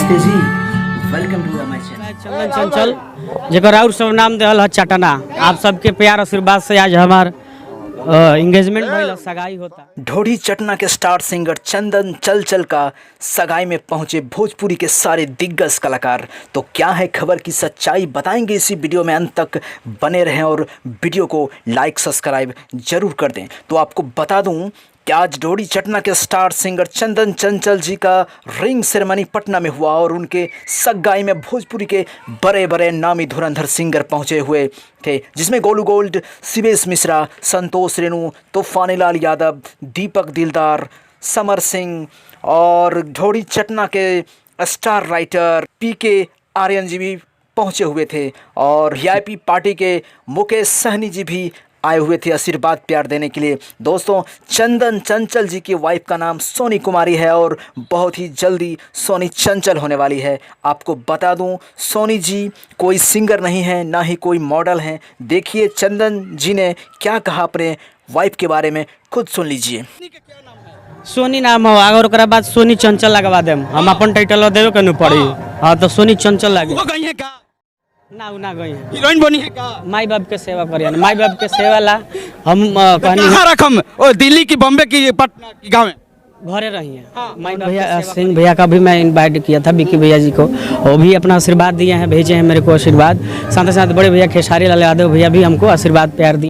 नमस्ते जी, welcome to my channel. Chandan Chanchal जेकर और सब नाम देहल है चटना। आप सबके प्यार आशीर्वाद से आज हमार एंगेजमेंट भइल, सगाई होता। ढोढ़ी चटना के स्टार सिंगर चंदन चंचल का सगाई में पहुंचे भोजपुरी के सारे दिग्गज कलाकार। तो क्या है खबर की सच्चाई, बताएंगे इसी वीडियो में, अंत तक बने रहें और वीडियो को लाइक सब्सक्राइब जरूर कर दें। तो आपको बता दूं कि आज ढोढ़ी चटना के स्टार सिंगर चंदन चंचल जी का रिंग सेरेमनी पटना में हुआ और उनके सगाई में भोजपुरी के बड़े बड़े नामी धुरंधर सिंगर पहुंचे हुए थे, जिसमें गोलू गोल्ड, शिवेश मिश्रा, संतोष रेणु, तूफानीलाल यादव, दीपक दिलदार, समर सिंह और ढोढ़ी चटना के स्टार राइटर PK आर्यन जी भी पहुंचे हुए थे और VIP पार्टी के मुकेश सहनी जी भी आए हुए थे आशीर्वाद प्यार देने के लिए। दोस्तों, चंदन चंचल जी की वाइफ का नाम सोनी कुमारी है और बहुत ही जल्दी सोनी चंचल होने वाली है। आपको बता दूं, सोनी जी कोई सिंगर नहीं है, ना ही कोई मॉडल हैं। देखिए चंदन जी ने क्या कहा अपने वाइफ के बारे में, खुद सुन लीजिए। सोनी नाम हो और ओकरा बाद सोनी चंचल लगवा देम। हम अपन टाइटल देवे के न पड़ी। हाँ तो सोनी चंचल लगे। वो गई है का? ना गई है। हीरोइन बनी है का? माई बाप के सेवा करिए, माई बाप के सेवा ला हम कहनी कहाँ रखम? ओ दिल्ली की, बॉम्बे की, पटना की, गाँव में घरे रही है। माई भैया सिंह भैया का भी मैं इनवाइट किया था, विकी भैया जी को, वो भी अपना आशीर्वाद दिए हैं, भेजे हैं मेरे को आशीर्वाद। साथ ही साथ बड़े भैया खेसारी लाल यादव भैया भी हमको आशीर्वाद प्यार दिए।